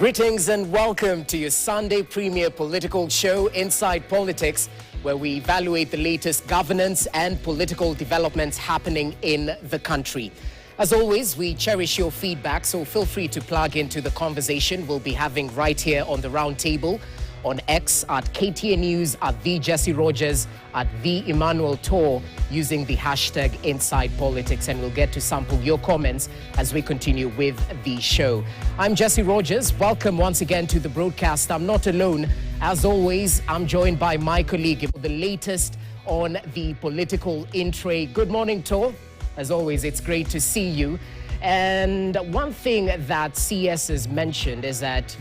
Greetings and welcome to your Sunday premier political show, Inside Politics, where we evaluate the latest governance and political developments happening in the country. As always, we cherish your feedback, so feel free to plug into the conversation we'll be having right here on the round table, on X at KTN News, at the Jesse Rogers, at the Emmanuel Tor, using the hashtag Inside Politics, and we'll get to sample your comments as we continue with the show. I'm Jesse Rogers. Welcome once again to the broadcast. I'm not alone. As always, I'm joined by my colleague for the latest on the political in-tray. Good morning, Tor. As always, it's great to see you. And one thing that CS has mentioned is that,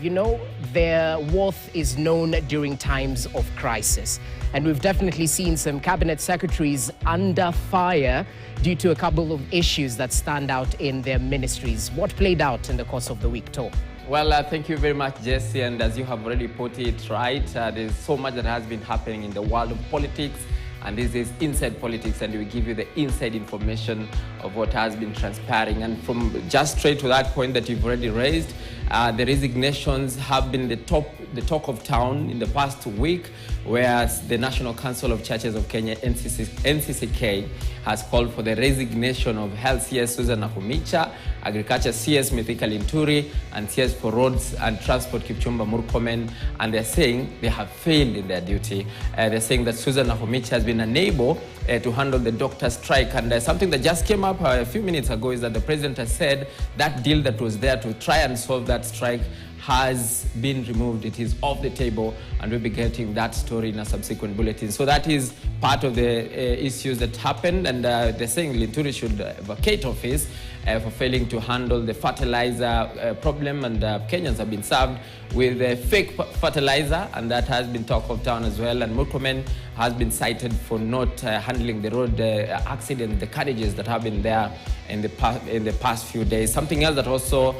their worth is known during times of crisis. And we've definitely seen some cabinet secretaries under fire due to a couple of issues that stand out in their ministries. What played out in the course of the week, Tor? Well, thank you very much, Jesse. And as you have already put it right, there's so much that has been happening in the world of politics. And this is Inside Politics, and we give you the inside information of what has been transpiring. And from just straight to that point that you've already raised, the resignations have been the talk of town in the past week, whereas the National Council of Churches of Kenya, NCCK, has called for the resignation of Health CS Susan Nakhumicha, Agriculture CS Mithika Linturi, and CS for Roads and Transport Kipchumba Murkomen, and they're saying they have failed in their duty. They're saying that Susan Nakhumicha has been unable to handle the doctor strike, and something that just came up a few minutes ago is that the president has said that deal that was there to try and solve that strike has been removed. It is off the table, and we'll be getting that story in a subsequent bulletin. So that is part of the issues that happened, and they're saying Linturi should vacate office for failing to handle the fertilizer problem, and Kenyans have been served with fake fertilizer, and that has been talk of town as well. And Murkomen has been cited for not handling the road accident, the carriages that have been there in the past few days. Something else that also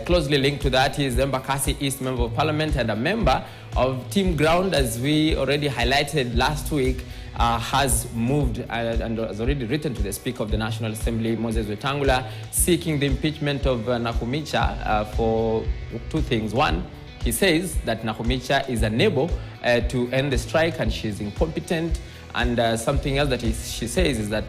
closely linked to that is the Embakasi East Member of Parliament and a member of Team Ground, as we already highlighted last week, has moved and has already written to the Speaker of the National Assembly, Moses Wetangula, seeking the impeachment of Nakhumicha for two things. One, he says that Nakhumicha is unable to end the strike and she's incompetent. And something else that she says is that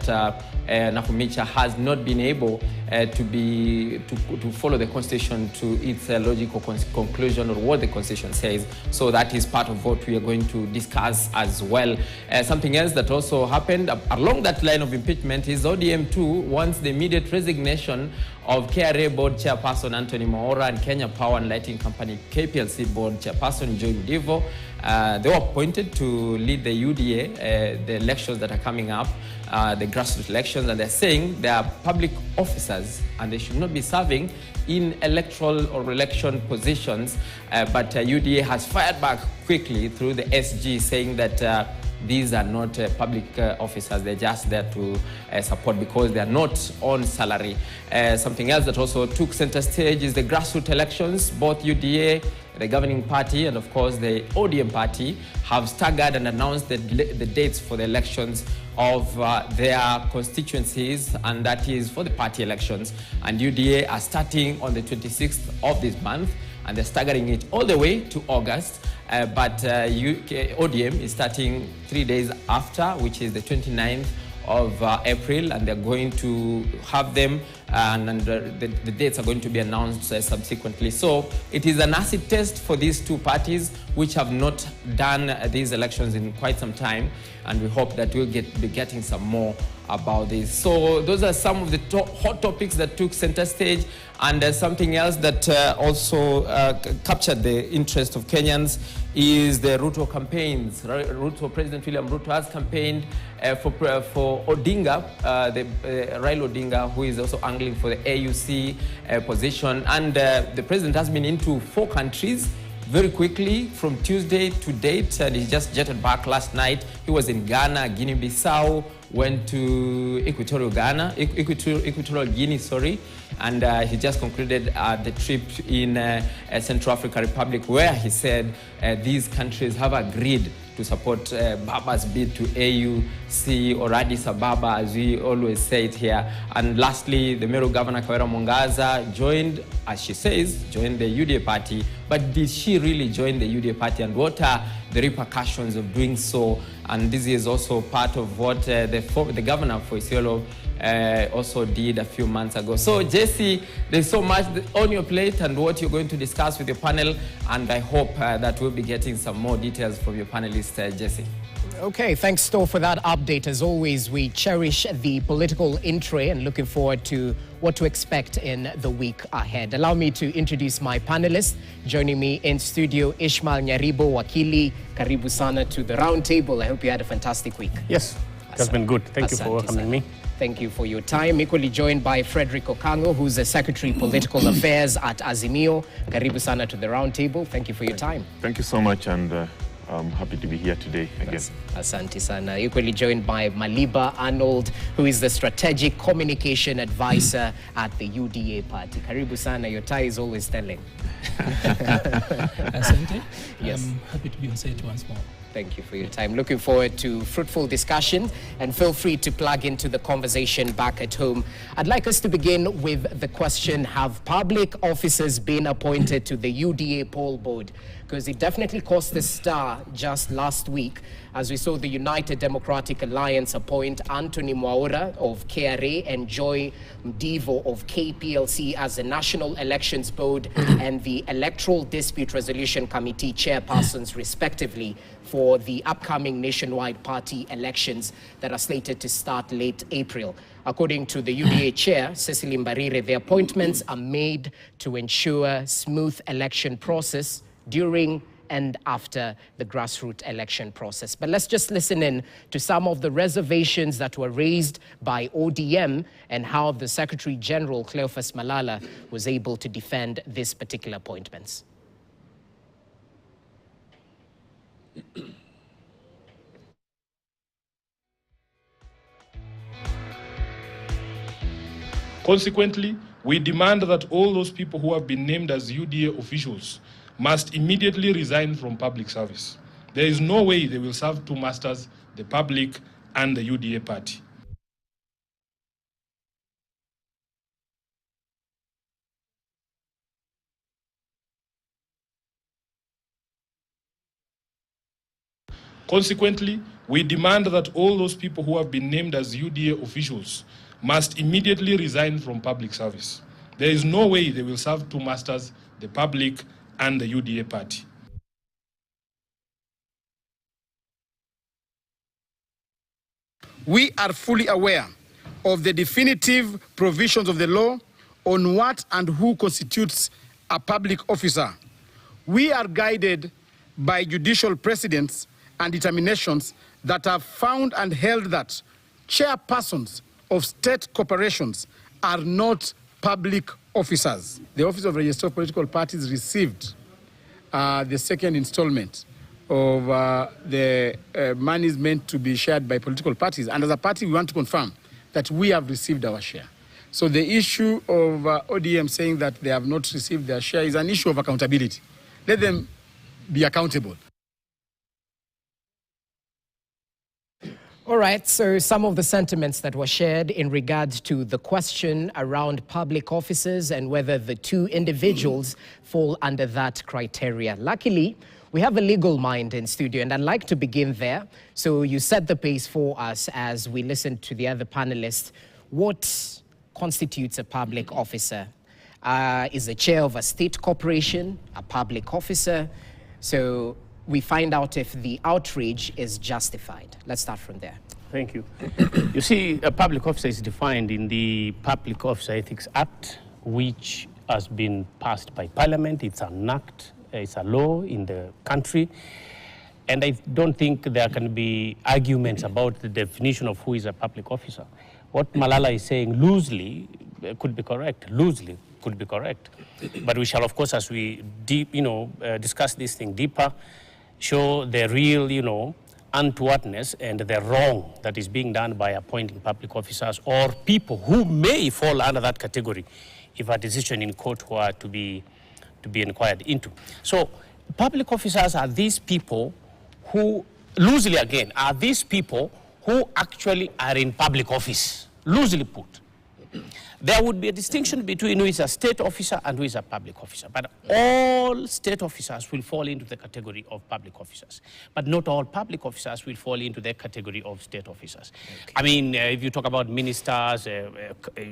Nakhumicha has not been able to follow the Constitution to its logical conclusion, or what the Constitution says. So that is part of what we are going to discuss as well. Something else that also happened along that line of impeachment is ODM too wants the immediate resignation of KRA Board Chairperson Anthony Maora and Kenya Power and Lighting Company KPLC Board Chairperson Joy Ndivo. They were appointed to lead the UDA, the elections that are coming up, the grassroots elections, and they're saying they are public officers and they should not be serving in electoral or election positions. But UDA has fired back quickly through the SG, saying that these are not public officers. They're just there to support because they are not on salary. Something else that also took center stage is the grassroots elections. Both UDA, the governing party, and of course the ODM party have staggered and announced the dates for the elections of their constituencies, and that is for the party elections. And UDA are starting on the 26th of this month, and they're staggering it all the way to August. But ODM is starting 3 days after, which is the 29th of April, and they're going to have them, and the dates are going to be announced subsequently. So it is an acid test for these two parties, which have not done these elections in quite some time, and we hope that we'll be getting some more about this. So those are some of the hot topics that took center stage, and something else that also captured the interest of Kenyans is the Ruto campaigns. President William Ruto has campaigned for Odinga, Raila Odinga, who is also angling for the AUC position. And the president has been into 4 countries very quickly from Tuesday to date, and he just jetted back last night. He was in Ghana, Guinea-Bissau, went to Equatorial Guinea, sorry, and he just concluded the trip in Central African Republic, where he said these countries have agreed to support Baba's bid to AUC or Addis Ababa, as we always say it here. And lastly, the Meru Governor Kawera Mongaza joined, as she says, joined the UDA party. But did she really join the UDA party, and what are the repercussions of doing so? And this is also part of what the governor for Isiolo also did a few months ago. So, Jesse, there's so much on your plate and what you're going to discuss with your panel, and I hope that we'll be getting some more details from your panelist, Jesse. Okay, thanks, Sto, for that update. As always, we cherish the political entry and looking forward to what to expect in the week ahead. Allow me to introduce my panelists. Joining me in studio, Ishmael Nyaribo, Wakili. Karibu sana to the round table. I hope you had a fantastic week. Yes, it has been good. Thank you for welcoming me. Thank you for your time. Equally joined by Frederick Okango, who's the Secretary Political Affairs at Azimio. Karibu sana to the round table. Thank you for your time. Thank you so much, and I'm happy to be here today again. Asante sana. Equally joined by Maliba Arnold, who is the Strategic Communication Advisor at the UDA party. Karibu sana. Your tie is always telling. Asante. Yes. I'm happy to be on set once more. Thank you for your time. Looking forward to fruitful discussion, and feel free to plug into the conversation back at home. I'd like us to begin with the question, have public officers been appointed to the UDA poll board? Because it definitely caused a stir just last week as we saw the United Democratic Alliance appoint Anthony Mwaura of KRA and Joy Mdivo of KPLC as the National Elections Board and the Electoral Dispute Resolution Committee chairpersons, respectively, for the upcoming nationwide party elections that are slated to start late April. According to the UDA chair, Cecily Mbarire, the appointments are made to ensure smooth election process during and after the grassroots election process. But let's just listen in to some of the reservations that were raised by ODM and how the Secretary General, Cleophas Malala, was able to defend these particular appointments. Consequently, we demand that all those people who have been named as UDA officials must immediately resign from public service. There is no way they will serve two masters, the public and the UDA party. Consequently, we demand that all those people who have been named as UDA officials must immediately resign from public service. There is no way they will serve two masters, the public and the UDA party. We are fully aware of the definitive provisions of the law on what and who constitutes a public officer. We are guided by judicial precedents and determinations that have found and held that chairpersons of state corporations are not public officers. The Office of Registrar of Political Parties received the second installment of the monies meant to be shared by political parties. And as a party, we want to confirm that we have received our share. So the issue of ODM saying that they have not received their share is an issue of accountability. Let them be accountable. All right, so some of the sentiments that were shared in regards to the question around public officers and whether the two individuals fall under that criteria. Luckily, we have a legal mind in studio, and I'd like to begin there. So you set the pace for us as we listen to the other panelists. What constitutes a public officer? Is the chair of a state corporation a public officer? So we find out if the outrage is justified. Let's start from there. Thank you. You see, a public officer is defined in the Public Officer Ethics Act, which has been passed by Parliament. It's an act, it's a law in the country. And I don't think there can be arguments about the definition of who is a public officer. What Malala is saying loosely could be correct, But we shall, of course, as we discuss this thing deeper, show the real, untowardness and the wrong that is being done by appointing public officers or people who may fall under that category if a decision in court were to be inquired into. So public officers are these people who, loosely again, are these people who actually are in public office, loosely put. There would be a distinction between who is a state officer and who is a public officer. But all state officers will fall into the category of public officers. But not all public officers will fall into the category of state officers. Okay. I mean, if you talk about ministers,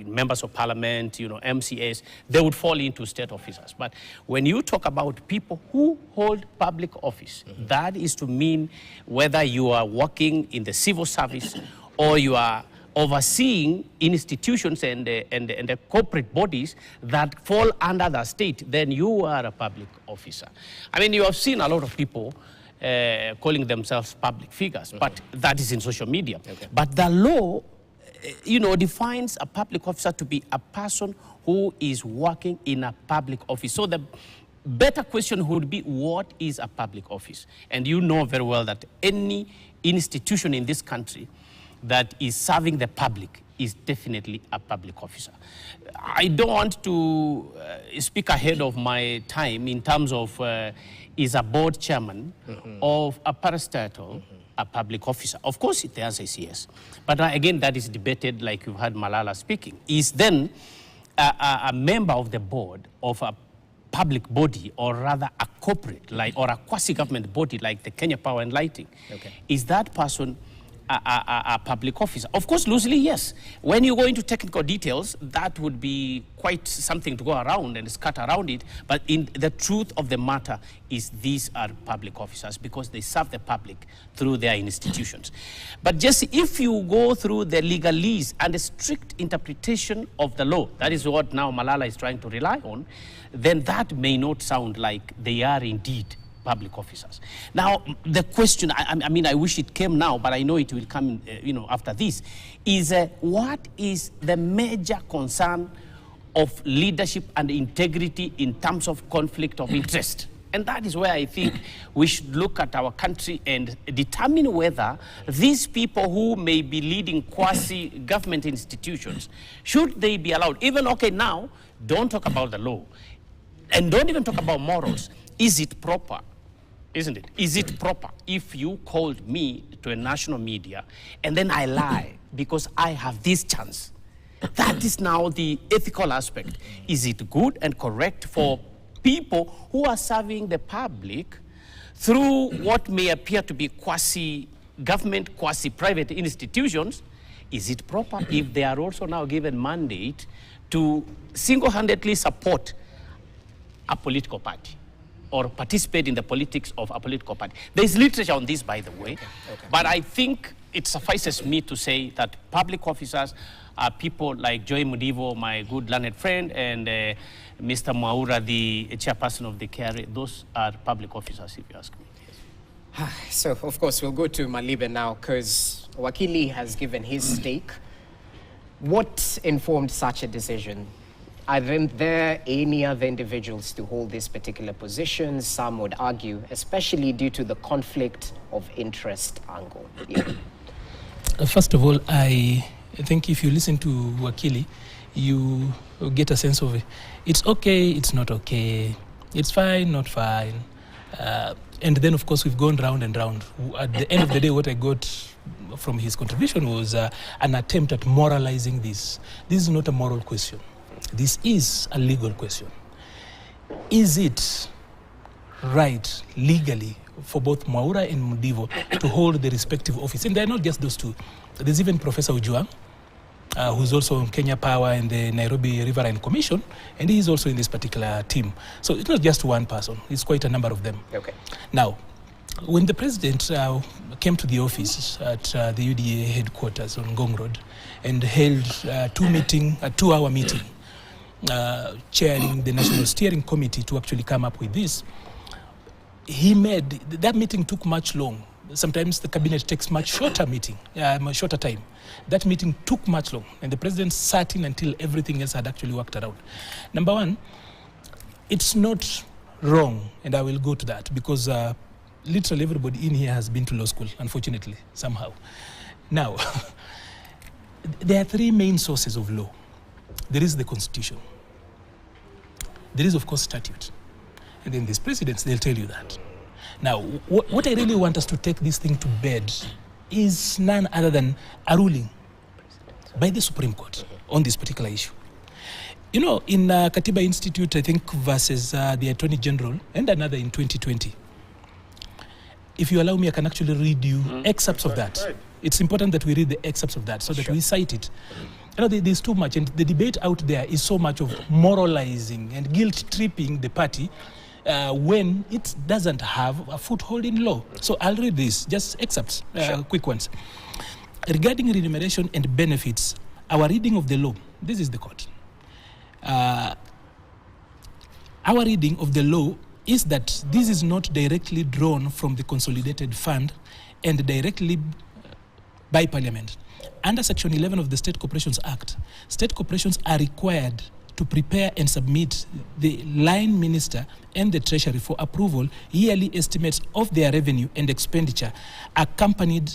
members of parliament, MCAs, they would fall into state officers. But when you talk about people who hold public office, that is to mean whether you are working in the civil service or you are overseeing institutions and the corporate bodies that fall under the state, then you are a public officer. I mean, you have seen a lot of people calling themselves public figures, but that is in social media. Okay. But the law, defines a public officer to be a person who is working in a public office. So the better question would be, what is a public office? And you know very well that any institution in this country that is serving the public is definitely a public officer. I don't want to speak ahead of my time in terms of is a board chairman of a parastatal a public officer. Of course, the answer is yes. But again, that is debated, like you heard Malala speaking. Is then a member of the board of a public body, or rather a corporate, or a quasi-government body like the Kenya Power and Lighting, is that person a public officer? Of course, loosely, yes. When you go into technical details, that would be quite something to go around and skirt around it. But in the truth of the matter is these are public officers because they serve the public through their institutions. But just if you go through the legalese and the strict interpretation of the law, that is what now Malala is trying to rely on, then that may not sound like they are indeed public officers. Now, the question, I mean, I wish it came now, but I know it will come, after this, is what is the major concern of leadership and integrity in terms of conflict of interest? And that is where I think we should look at our country and determine whether these people who may be leading quasi-government institutions, should they be allowed? Even, okay, now, don't talk about the law, and don't even talk about morals. Is it proper? Isn't it? Is it proper if you called me to a national media and then I lie because I have this chance? That is now the ethical aspect. Is it good and correct for people who are serving the public through what may appear to be quasi-government, quasi-private institutions? Is it proper if they are also now given mandate to single-handedly support a political party or participate in the politics of a political party? There is literature on this, by the way, but I think it suffices me to say that public officers are people like Joy Mudivo, my good learned friend, and Mr. Mwaura, the chairperson of the KRA. Those are public officers, if you ask me. So, of course, we'll go to Malibe now, because Wakili has given his stake. What informed such a decision? Aren't there any other individuals to hold these particular positions? Some would argue, especially due to the conflict of interest angle. Yeah. First of all, I think if you listen to Wakili, you get a sense of it. It's okay, it's not okay, it's fine, not fine. And then, of course, we've gone round and round. At the end of the day, what I got from his contribution was an attempt at moralizing this. This is not a moral question. This is a legal question. Is it right legally for both Mwaura and Mudivo to hold the respective office? And they're not just those two. There's even Professor Ujwang, who's also on Kenya Power and the Nairobi Riverine Commission, and he's also in this particular team. So it's not just one person, it's quite a number of them. Okay. Now, when the president came to the office at the UDA headquarters on Ngong Road and held a 2-hour meeting, chairing the National Steering Committee to actually come up with this, that meeting took much long. Sometimes the cabinet takes much shorter time. That meeting took much long, and the president sat in until everything else had actually worked around. Number one, it's not wrong, and I will go to that, because literally everybody in here has been to law school, unfortunately, somehow. Now, there are three main sources of law. There is the Constitution. There is, of course, statute. And then there's precedents, they'll tell you that. Now, what I really want us to take this thing to bed is none other than a ruling by the Supreme Court on this particular issue. You know, in Katiba Institute, I think, versus the Attorney General, and another in 2020, if you allow me, I can actually read you excerpts of that. Right. It's important that we read the excerpts of that so that we cite it. You know, there's too much, and the debate out there is so much of moralizing and guilt-tripping the party when it doesn't have a foothold in law. So I'll read this, just excerpts, quick ones. Regarding remuneration and benefits, our reading of the law, this is the court. Our reading of the law is that this is not directly drawn from the consolidated fund and directly by Parliament. Under Section 11 of the State Corporations Act, state corporations are required to prepare and submit the line minister and the treasury for approval yearly estimates of their revenue and expenditure, accompanied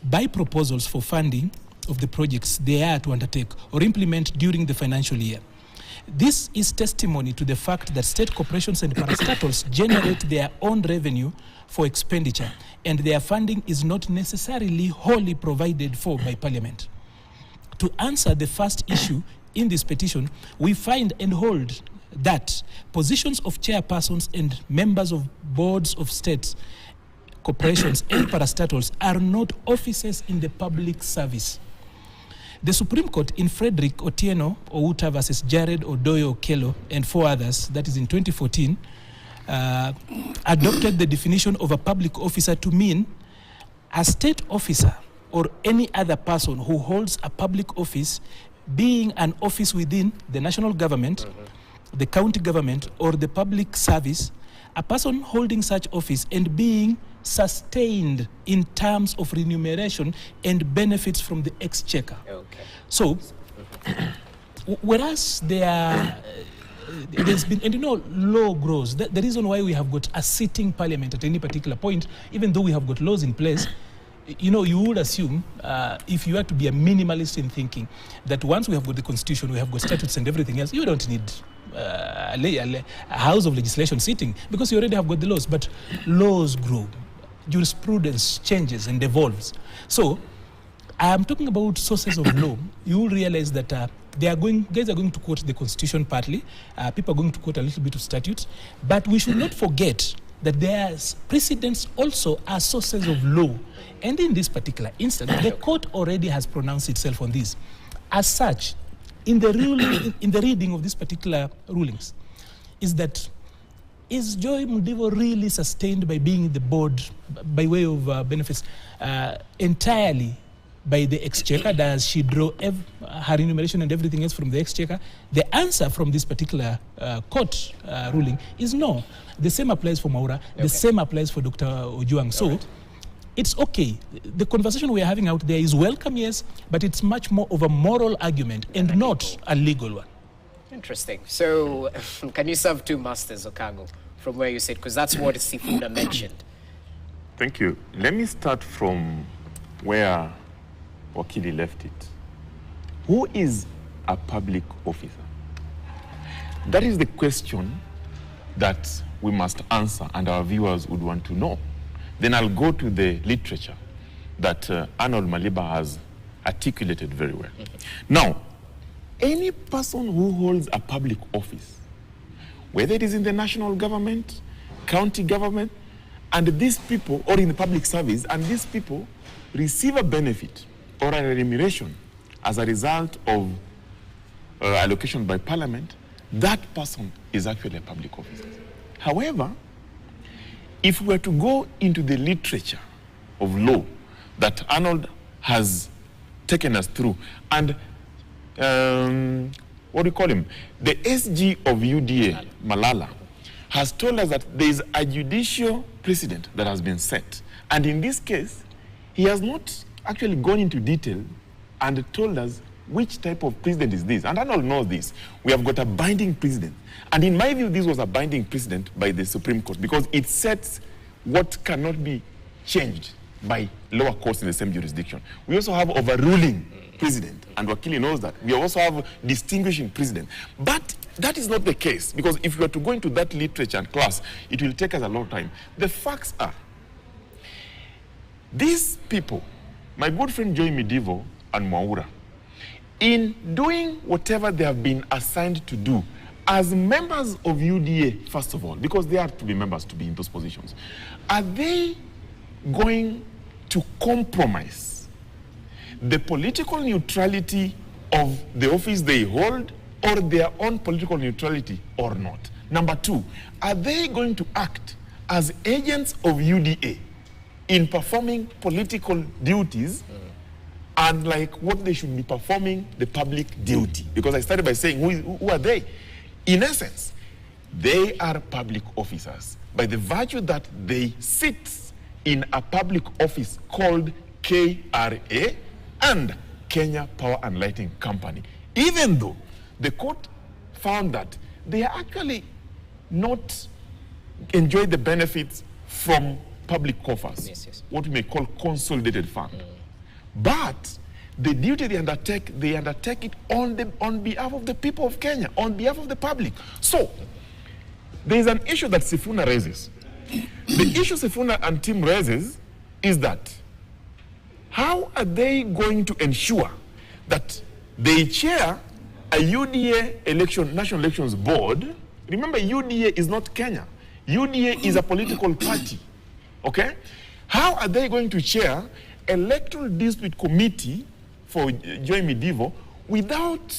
by proposals for funding of the projects they are to undertake or implement during the financial year. This is testimony to the fact that state corporations and parastatals generate their own revenue for expenditure, and their funding is not necessarily wholly provided for by Parliament. To answer the first issue in this petition, we find and hold that positions of chairpersons and members of boards of states, corporations and parastatals are not offices in the public service. The Supreme Court in Frederick Otieno Outa versus Jared Odoyo Okello and 4 others, that is in 2014, adopted the definition of a public officer to mean a state officer or any other person who holds a public office, being an office within the national government, the county government, or the public service, a person holding such office and being sustained in terms of remuneration and benefits from the exchequer. Okay. So, whereas there's been, and you know, law grows. The reason why we have got a sitting parliament at any particular point, even though we have got laws in place, you know, you would assume, if you are to be a minimalist in thinking, that once we have got the constitution, we have got statutes and everything else, you don't need a house of legislation sitting, because you already have got the laws. But laws grow, jurisprudence changes and evolves. So I'm talking about sources of law. You will realize that guys are going to quote the constitution partly, people are going to quote a little bit of statutes, but we should not forget that there's precedents also are sources of law. And in this particular instance, the court already has pronounced itself on this. As such, in the reading of these particular rulings, is that is Joy Mudivo really sustained by being the board by way of benefits entirely by the exchequer? Does she draw her remuneration and everything else from the exchequer? The answer from this particular court ruling is no. The same applies for Maura. The same applies for Dr. Ojuang. So it's okay. The conversation we are having out there is welcome, yes, but it's much more of a moral argument and not a legal one. Interesting. So can you serve 2 masters, Okango, from where you sit? Because that's what Sifuna mentioned. Thank you. Let me start from where Wakili left it. Who is a public officer? That is the question that we must answer and our viewers would want to know. Then I'll go to the literature that Arnold Maliba has articulated very well. Now, any person who holds a public office, whether it is in the national government, county government, and these people, or in the public service, and these people receive a benefit or a remuneration as a result of allocation by Parliament, that person is actually a public officer. However, if we were to go into the literature of law that Arnold has taken us through, and what do you call him? The SG of UDA, Malala, has told us that there is a judicial precedent that has been set. And in this case, he has not actually gone into detail and told us which type of precedent is this. And Arnold knows this. We have got a binding precedent. And in my view, this was a binding precedent by the Supreme Court because it sets what cannot be changed by lower courts in the same jurisdiction. We also have overruling precedent, and Wakili knows that. We also have distinguishing precedent. But that is not the case, because if we are to go into that literature and class, it will take us a long time. The facts are, these people, my good friend Joy Midivo and Mwaura, in doing whatever they have been assigned to do, as members of UDA, first of all, because they have to be members to be in those positions, are they going to compromise the political neutrality of the office they hold, or their own political neutrality, or not? Number two, are they going to act as agents of UDA in performing political duties unlike what they should be performing the public duty? Because I started by saying, who are they? In essence, they are public officers by the virtue that they sit in a public office called KRA and Kenya Power and Lighting Company, even though the court found that they are actually not enjoy the benefits from public coffers, what we may call consolidated fund. But the duty they undertake it on behalf of the people of Kenya, on behalf of the public. So there is an issue that Sifuna raises. The issue Sifuna and team raises is that how are they going to ensure that they chair a UDA National Elections Board? Remember, UDA is not Kenya. UDA is a political party, okay? How are they going to chair electoral dispute committee for Joy Midivo without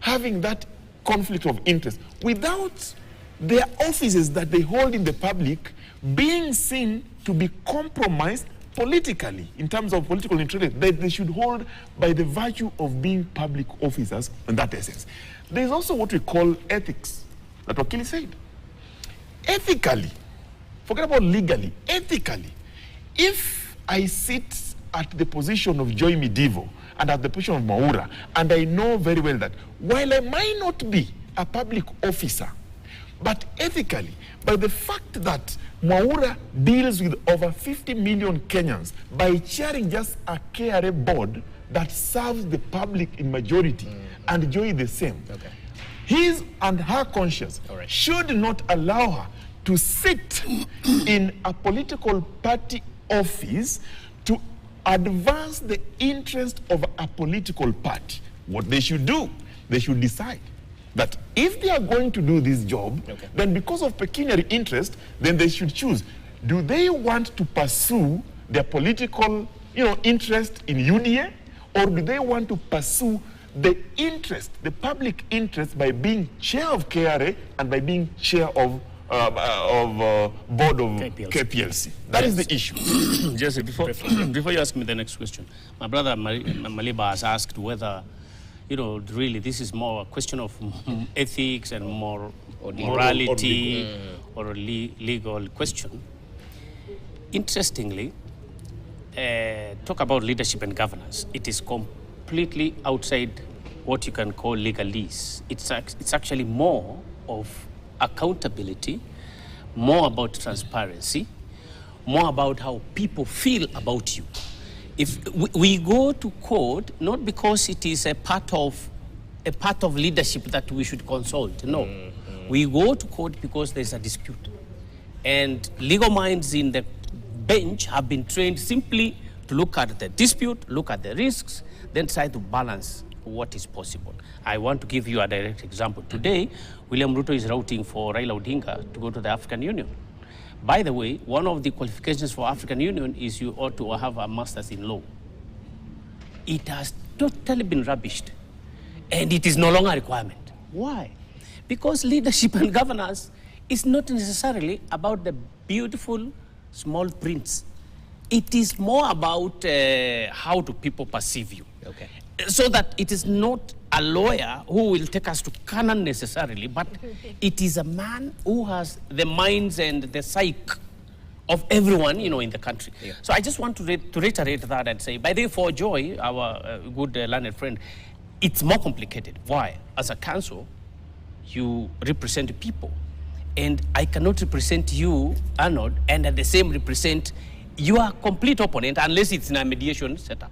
having that conflict of interest, without their offices that they hold in the public being seen to be compromised politically in terms of political neutrality that they should hold by the virtue of being public officers in that essence? There is also what we call ethics that Wakili said. Ethically, forget about legally, ethically, if I sit at the position of Joy Midivo and at the position of Mwaura, and I know very well that while I might not be a public officer, but ethically, by the fact that Mwaura deals with over 50 million Kenyans by chairing just a KRA board that serves the public in majority, and Joy the same, his and her conscience should not allow her to sit in a political party office to advance the interest of a political party. What they should do, they should decide that if they are going to do this job, then because of pecuniary interest, then they should choose. Do they want to pursue their political, interest in UDA, or do they want to pursue the interest, the public interest, by being chair of KRA and by being chair of board of KPLC? That is the issue. Jesse, before you ask me the next question, my brother Maliba has asked whether, really this is more a question of ethics and more morality or a legal question. Interestingly, talk about leadership and governance. It is completely outside what you can call legalese. It's actually more of accountability, more about transparency, more about how people feel about you. If we go to court, not because it is a part of leadership that we should consult, no. We go to court because there's a dispute. And legal minds in the bench have been trained simply to look at the dispute, look at the risks, then try to balance what is possible. I want to give you a direct example. Today, William Ruto is routing for Raila Odinga to go to the African Union. By the way, one of the qualifications for African Union is you ought to have a master's in law. It has totally been rubbished, and it is no longer a requirement. Why? Because leadership and governance is not necessarily about the beautiful small prints. It is more about how do people perceive you. Okay. So that it is not a lawyer who will take us to canon necessarily, but it is a man who has the minds and the psyche of everyone, in the country. Yeah. So I just want to reiterate that and say, by the way, for Joy, our good learned friend, it's more complicated. Why? As a council, you represent people. and I cannot represent you, Arnold, and at the same represent your complete opponent unless it's in a mediation setup.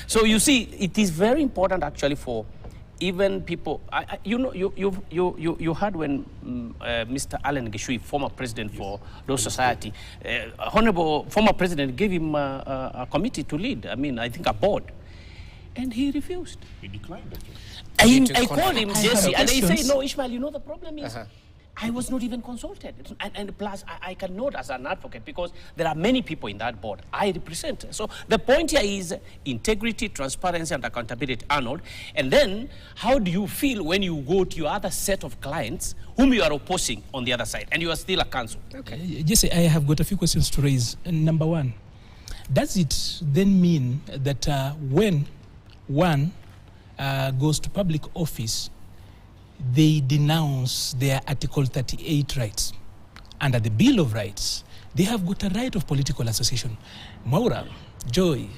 So you see, it is very important actually for even people. You know, you heard when Mr. Allen Gishui, former president for Law Society, honorable former president, gave him a committee to lead. I mean, I think a board, and he refused. He declined it. I called him, Jesse, and he said, "No, Ishmael, you know the problem is." I was not even consulted. And plus, I cannot as an advocate because there are many people in that board I represent. So the point here is integrity, transparency, and accountability, Arnold. And then, how do you feel when you go to your other set of clients whom you are opposing on the other side, and you are still a counsel? Okay. Jesse, I have got a few questions to raise. Number one, does it then mean that when one goes to public office, they denounce their Article 38 rights? Under the Bill of Rights, they have got a right of political association. Maura, Joy,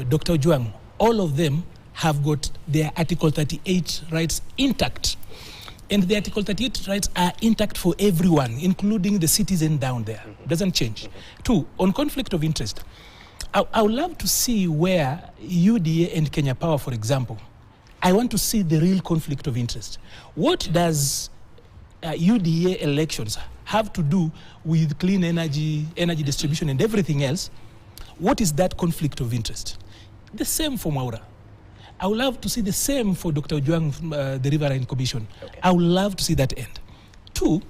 Dr. Juang, all of them have got their Article 38 rights intact. And the Article 38 rights are intact for everyone, including the citizen down there. Doesn't change. Two, on conflict of interest, I would love to see where UDA and Kenya Power, for example, I want to see the real conflict of interest. What does UDA elections have to do with clean energy, energy distribution, and everything else? What is that conflict of interest? The same for Maura. I would love to see the same for Dr. Juang, the Riverine Commission. Okay. I would love to see that end. Two,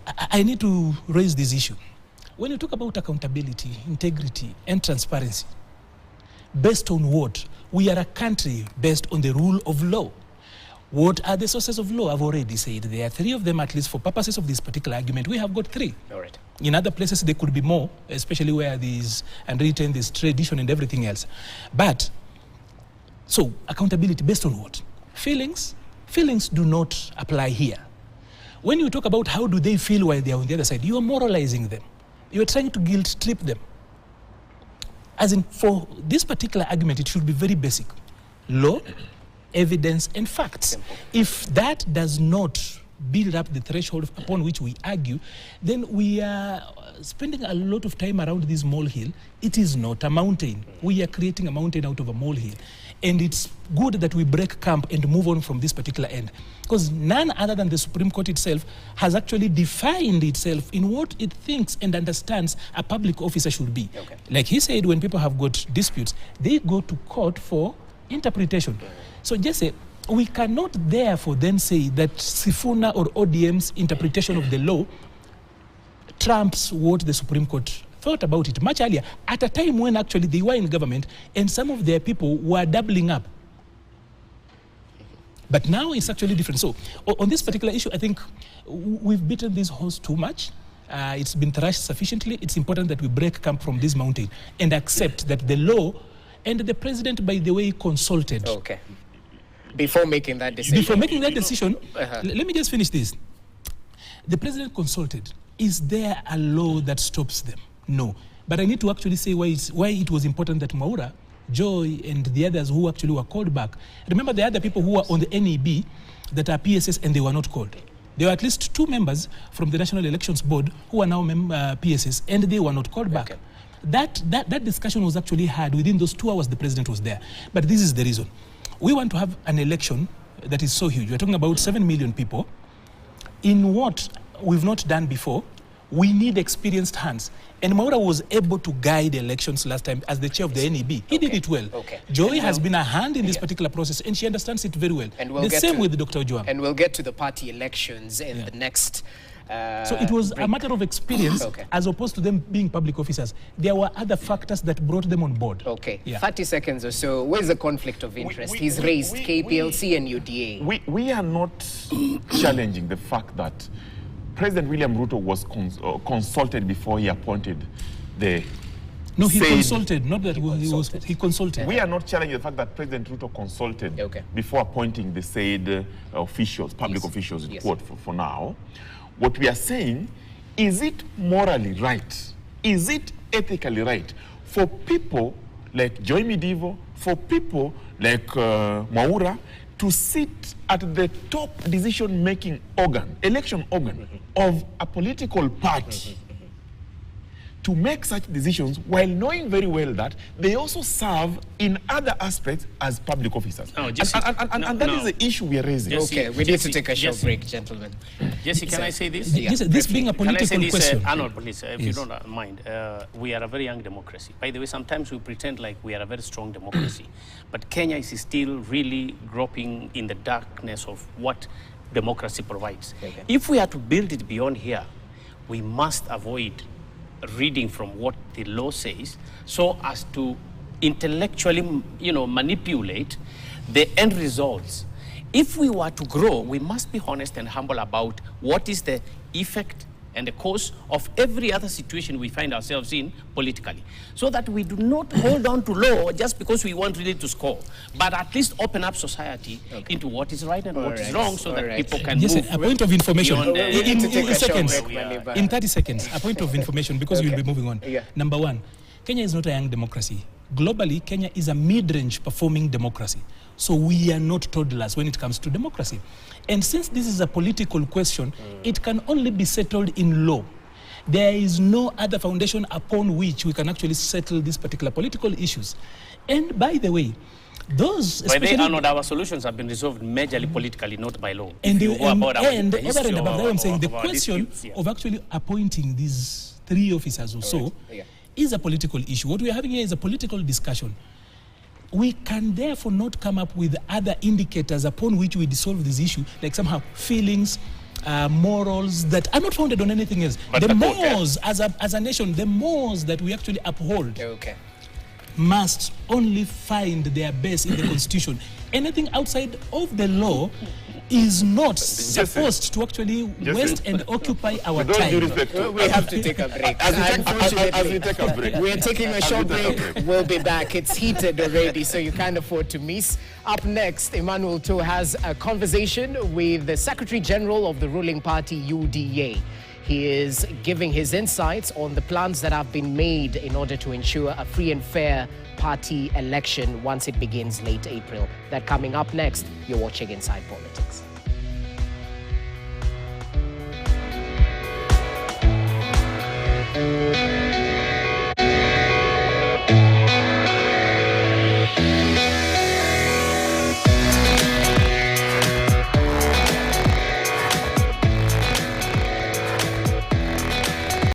I need to raise this issue. When you talk about accountability, integrity, and transparency, based on what? We are a country based on the rule of law. What are the sources of law? I've already said there are three of them, at least for purposes of this particular argument. We have got three. All right. In other places, there could be more, especially where there's unwritten, there's tradition and everything else. But, so accountability based on what? Feelings? Feelings do not apply here. When you talk about how do they feel while they're on the other side, you are moralizing them. You are trying to guilt trip them. As in, for this particular argument, it should be very basic. Law, evidence, and facts. If that does not build up the threshold upon which we argue, then we are spending a lot of time around this molehill. It is not a mountain. We are creating a mountain out of a molehill. And it's good that we break camp and move on from this particular end. Because none other than the Supreme Court itself has actually defined itself in what it thinks and understands a public officer should be. Okay. Like he said, when people have got disputes, they go to court for interpretation. So just say, we cannot therefore then say that Sifuna or ODM's interpretation of the law trumps what the Supreme Court thought about it much earlier, at a time when actually they were in government and some of their people were doubling up. But now it's actually different. So on this particular issue, I think we've beaten this horse too much. It's been thrashed sufficiently. It's important that we break camp from this mountain and accept that the law, and the president, by the way, consulted. Okay. Before making that decision. Before making that decision, let me just finish this. The president consulted. Is there a law that stops them? No. But I need to actually say why it was important that Maura, Joy, and the others who actually were called back. Remember the other people who were on the NEB that are PSS and they were not called. There were at least 2 members from the National Elections Board who are now PSS and they were not called back. Okay. That discussion was actually had within those 2 hours the president was there. But this is the reason. We want to have an election that is so huge. We're talking about 7 million people. In what we've not done before, we need experienced hands. And Maura was able to guide elections last time as the chair of the NEB. He did it well. Okay. Joy has been a hand in this particular process, and she understands it very well. And the same with Dr. Juang. And we'll get to the party elections in the next so it was a matter of experience as opposed to them being public officers. There were other factors that brought them on board. Okay, 30 seconds or so. Where's the conflict of interest? He's raised KPLC and UDA. We are not challenging the fact that President William Ruto was consulted before he appointed the... No, he consulted, not that he consulted. We are not challenging the fact that President Ruto consulted before appointing the said officials, public officials in court for now. What we are saying, is it morally right? Is it ethically right for people like Joy Medivo, for people like Maura, to sit at the top decision-making organ, election organ of a political party, to make such decisions while knowing very well that they also serve in other aspects as public officers. No, Jesse, and that is the issue we are raising. Jesse, Okay, we need to take a short Jesse. break, gentlemen. Jesse, can I say this? This being a political Can I say question. this, Arnold, please, if you Yes. don't mind. We are a very young democracy. By the way, sometimes we pretend like we are a very strong democracy. But Kenya is still really groping in the darkness of what democracy provides. Okay. If we are to build it beyond here, we must avoid reading from what the law says so as to intellectually, manipulate the end results. If we were to grow, we must be honest and humble about what is the effect and the cause of every other situation we find ourselves in politically, so that we do not hold on to law just because we want really to score, but at least open up society into what is right and what is wrong, so that people can Yes, move. a point of information. beyond the- We need to take a short seconds. break, Maniba. In 30 seconds, a point of information, because we'll be moving on. Yeah. Number one, Kenya is not a young democracy. Globally, Kenya is a mid-range performing democracy. So we are not toddlers when it comes to democracy. And since this is a political question, it can only be settled in law. There is no other foundation upon which we can actually settle these particular political issues. And by the way, those By the way, especially... Arnold, our solutions have been resolved majorly politically, not by law. And, If you go about our and history over and above that, I'm saying the of our question disputes, yeah. of actually appointing these 3 officers or so Yeah. is a political issue. What we are having here is a political discussion. We can therefore not come up with other indicators upon which we dissolve this issue, like somehow feelings, morals that are not founded on anything else. But the the court, mores, as a nation, the mores that we actually uphold Okay. must only find their base in the Constitution. Anything outside of the law is not supposed to actually waste and occupy our With all due time. respect, We have to take a break. as Unfortunately, we take a break. we're taking a short break. We'll be back. It's heated already, so you can't afford to miss. Up next, Emmanuel To has a conversation with the Secretary General of the ruling party, UDA. He is giving his insights on the plans that have been made in order to ensure a free and fair party election once it begins late April. That coming up next. You're watching Inside Politics.